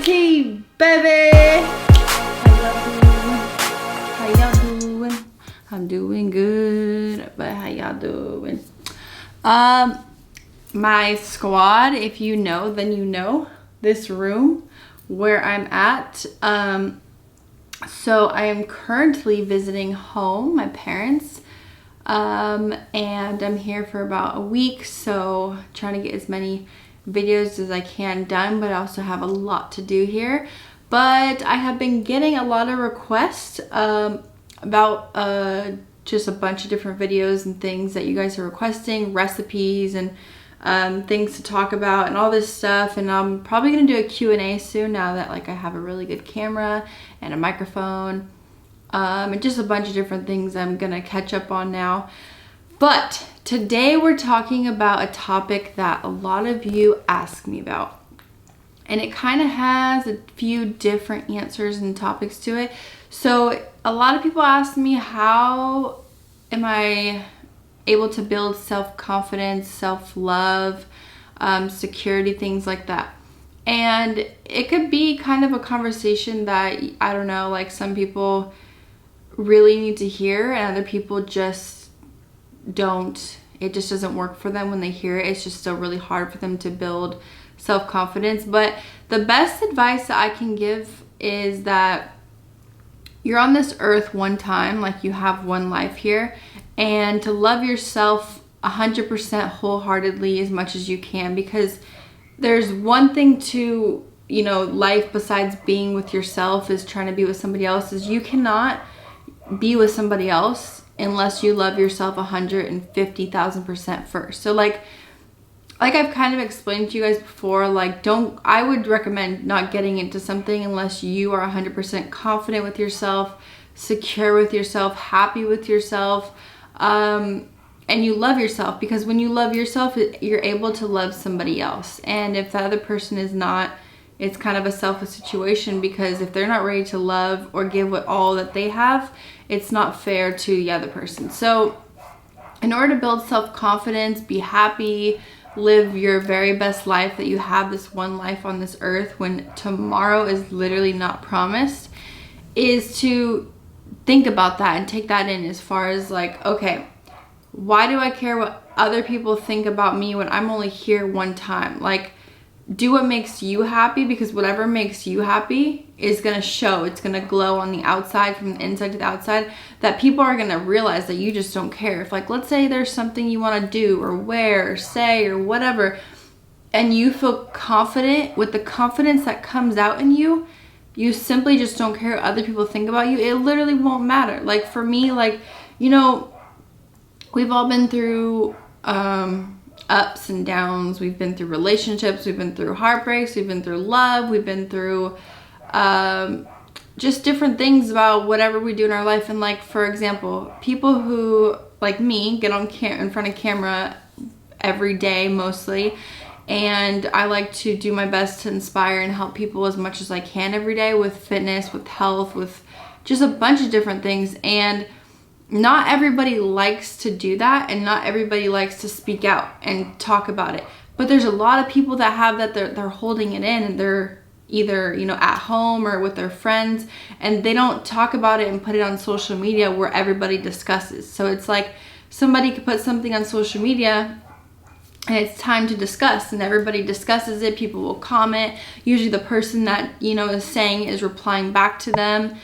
Tea, baby. How y'all doing? I'm doing good, but how y'all doing? My squad, if you know, then you know this room where I'm at. So I am currently visiting home, my parents, and I'm here for about a week. So trying to get as many videos as I can done, but I also have a lot to do here. But I have been getting a lot of requests about just a bunch of different videos and things that you guys are requesting, recipes and things to talk about and all this stuff. And I'm probably gonna do a Q&A soon now that like I have a really good camera and a microphone, and just a bunch of different things I'm gonna catch up on now. But today we're talking about a topic that a lot of you ask me about, and it kind of has a few different answers and topics to it. So a lot of people ask me, how am I able to build self-confidence, self-love, security, things like that. And it could be kind of a conversation that, I don't know, like some people really need to hear and other people just don't. It just doesn't work for them when they hear it. It's just still really hard for them to build self-confidence. But the best advice that I can give is that you're on this earth one time, like you have one life here, and to love yourself 100% wholeheartedly as much as you can, because there's one thing to, you know, life besides being with yourself is trying to be with somebody else. Is you cannot be with somebody else unless you love yourself 150,000% first. So like I've kind of explained to you guys before, like I would recommend not getting into something unless you are 100% confident with yourself, secure with yourself, happy with yourself, and you love yourself. Because when you love yourself, you're able to love somebody else. And if the other person is not, it's kind of a selfish situation, because if they're not ready to love or give all that they have, it's not fair to the other person. So in order to build self-confidence, be happy, live your very best life that you have, this one life on this earth when tomorrow is literally not promised, is to think about that and take that in as far as like, okay, why do I care what other people think about me when I'm only here one time? Like, do what makes you happy, because whatever makes you happy is going to show. It's going to glow on the outside, from the inside to the outside, that people are going to realize that you just don't care. If like, let's say there's something you want to do or wear or say or whatever, and you feel confident, with the confidence that comes out in you, you simply just don't care what other people think about you. It literally won't matter. Like for me, like, you know, we've all been through ups and downs. We've been through relationships, we've been through heartbreaks, we've been through love, we've been through just different things about whatever we do in our life. And like, for example, people who like me get on in front of camera every day mostly, and I like to do my best to inspire and help people as much as I can every day, with fitness, with health, with just a bunch of different things. And not everybody likes to do that, and not everybody likes to speak out and talk about it. But there's a lot of people that have that, they're holding it in, and they're either, you know, at home or with their friends, and they don't talk about it and put it on social media where everybody discusses. So it's like somebody could put something on social media and it's time to discuss, and everybody discusses it. People will comment. Usually the person that, you know, is saying is replying back to them,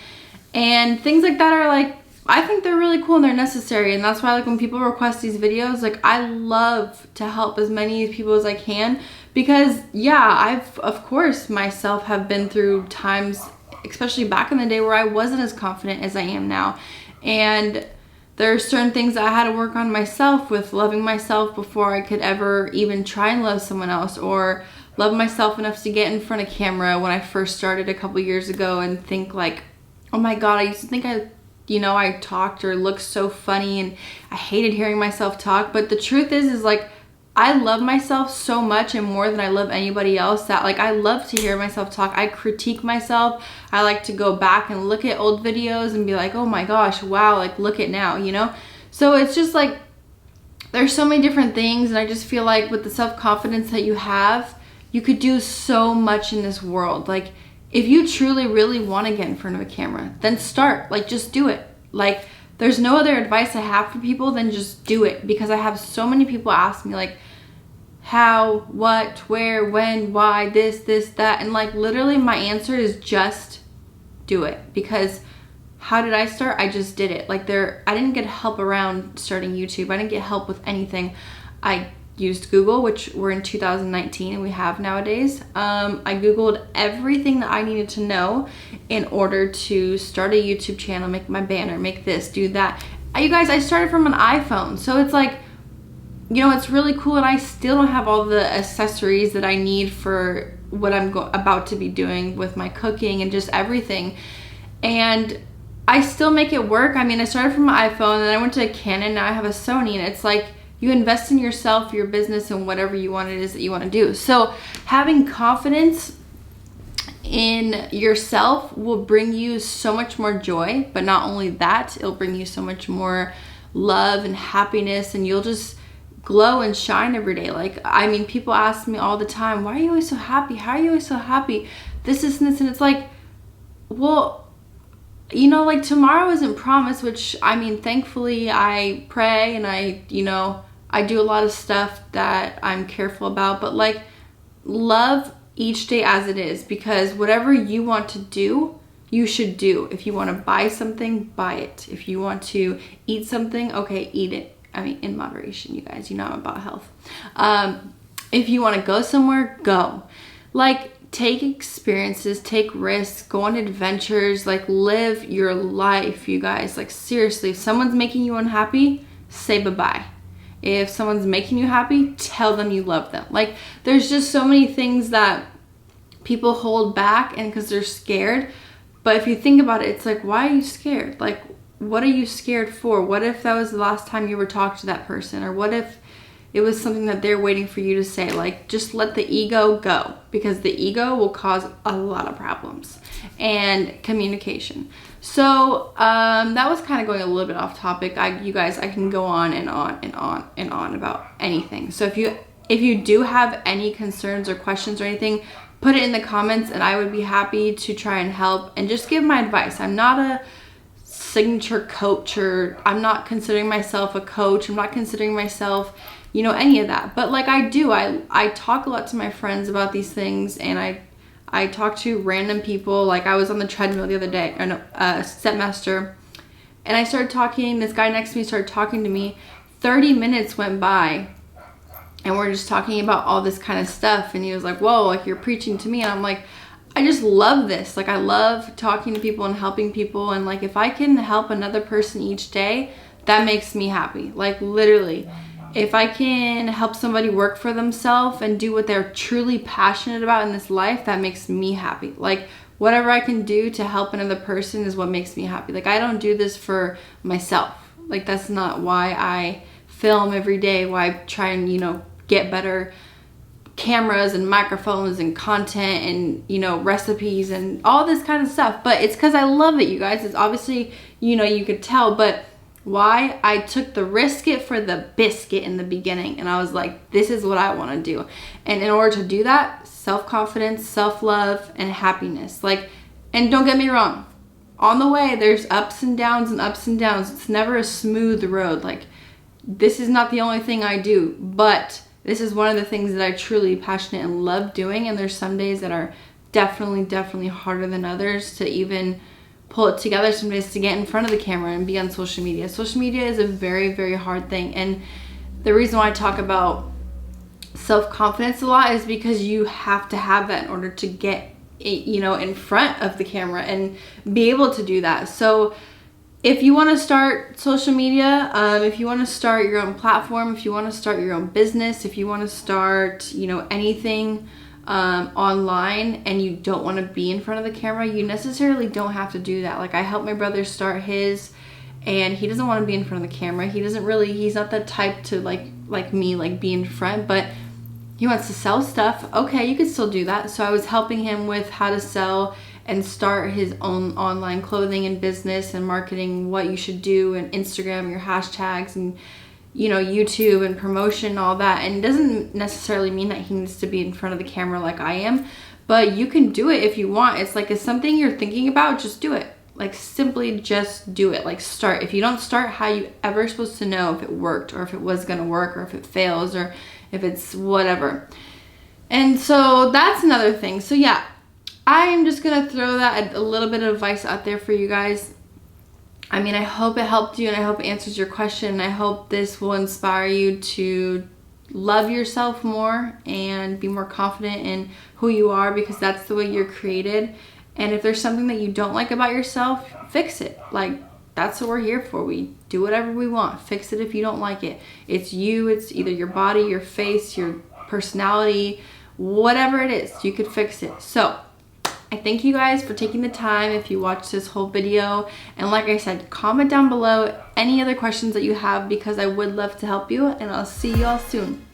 and things like that are like, I think they're really cool and they're necessary. And that's why, like, when people request these videos, like, I love to help as many people as I can, because yeah, I've, of course, myself have been through times, especially back in the day, where I wasn't as confident as I am now. And there are certain things that I had to work on myself, with loving myself before I could ever even try and love someone else, or love myself enough to get in front of camera when I first started a couple years ago and think like, oh my God, I used to think I talked or looked so funny, and I hated hearing myself talk. But the truth is like, I love myself so much, and more than I love anybody else, that like, I love to hear myself talk. I critique myself. I like to go back and look at old videos and be like, oh my gosh, wow, like look at now, you know? So it's just like, there's so many different things, and I just feel like with the self-confidence that you have, you could do so much in this world. Like, if you truly, really want to get in front of a camera, then start. Like, just do it. Like, there's no other advice I have for people than just do it, because I have so many people ask me, like, how, what, where, when, why, this, that. And like, literally my answer is just do it. Because how did I start? I just did it. Like, I didn't get help around starting YouTube. I didn't get help with anything. I used Google, which we're in 2019 and we have nowadays. I Googled everything that I needed to know in order to start a YouTube channel, make my banner, make this, do that. You guys, I started from an iPhone. So it's like, you know, it's really cool, and I still don't have all the accessories that I need for what I'm about to be doing with my cooking and just everything. And I still make it work. I mean, I started from my iPhone, and then I went to a Canon, now I have a Sony, and it's like, you invest in yourself, your business, and whatever you want it is that you want to do. So having confidence in yourself will bring you so much more joy, but not only that, it'll bring you so much more love and happiness, and you'll just glow and shine every day. Like, I mean, people ask me all the time, why are you always so happy? How are you always so happy? This, and this, and it's like, well, you know, like, tomorrow isn't promised, which, I mean, thankfully I pray and I do a lot of stuff that I'm careful about, but like, love each day as it is, because whatever you want to do, you should do. If you want to buy something, buy it. If you want to eat something, okay, eat it. I mean, in moderation, you guys, you know I'm about health. If you want to go somewhere, go. Like, take experiences, take risks, go on adventures, like, live your life, you guys. Like, seriously, if someone's making you unhappy, say bye-bye. If someone's making you happy, tell them you love them. Like, there's just so many things that people hold back, and because they're scared. But if you think about it, it's like, why are you scared? Like, what are you scared for? What if that was the last time you were talking to that person? Or what if it was something that they're waiting for you to say? Like, just let the ego go, because the ego will cause a lot of problems. And communication. So that was kind of going a little bit off topic. You guys, I can go on and on and on and on about anything. So if you do have any concerns or questions or anything, put it in the comments, and I would be happy to try and help and just give my advice. I'm not a signature coach, or I'm not considering myself a coach. I'm not considering myself, you know, any of that. But like, I talk a lot to my friends about these things, and I talk to random people. Like, I was on the treadmill the other day, or no, Stepmaster, and I started talking. This guy next to me started talking to me. 30 minutes went by, and we're just talking about all this kind of stuff. And he was like, whoa, like, you're preaching to me. And I'm like, I just love this. Like, I love talking to people and helping people. And like, if I can help another person each day, that makes me happy. Like, literally. If I can help somebody work for themselves and do what they're truly passionate about in this life, that makes me happy. Like, whatever I can do to help another person is what makes me happy. Like, I don't do this for myself. Like, that's not why I film every day, why I try and, you know, get better cameras and microphones and content and, you know, recipes and all this kind of stuff. But it's because I love it, you guys. It's obviously, you know, you could tell, but why? I took the risk it for the biscuit in the beginning, and I was like, this is what I want to do. And in order to do that, self-confidence, self-love, and happiness. Like, and don't get me wrong, on the way there's ups and downs and ups and downs. It's never a smooth road. Like, this is not the only thing I do, but this is one of the things that I truly passionate and love doing. And there's some days that are definitely harder than others to even pull it together, some days to get in front of the camera and be on social media. Social media is a very hard thing. And the reason why I talk about self-confidence a lot is because you have to have that in order to get, you know, in front of the camera and be able to do that. So if you want to start social media, if you want to start your own platform, if you want to start your own business, if you want to start, you know, anything online, and you don't want to be in front of the camera, you necessarily don't have to do that. Like, I helped my brother start his, and he doesn't want to be in front of the camera. He's not the type to like me, like, be in front, but he wants to sell stuff. Okay, you could still do that. So I was helping him with how to sell and start his own online clothing and business and marketing, what you should do, and Instagram, your hashtags, and, you know, YouTube and promotion, all that. And it doesn't necessarily mean that he needs to be in front of the camera like I am, but you can do it if you want. It's like, it's something you're thinking about, just do it. Like, simply just do it. Like, start. If you don't start, how are you ever supposed to know if it worked, or if it was gonna work, or if it fails, or if it's whatever? And so that's another thing. So yeah, I'm just gonna throw that a little bit of advice out there for you guys. I mean, I hope it helped you, and I hope it answers your question. I hope this will inspire you to love yourself more and be more confident in who you are, because that's the way you're created. And if there's something that you don't like about yourself, fix it. Like, that's what we're here for. We do whatever we want. Fix it if you don't like it. It's you. It's either your body, your face, your personality, whatever it is, you could fix it. So I thank you guys for taking the time if you watched this whole video. And like I said, comment down below any other questions that you have, because I would love to help you, and I'll see you all soon.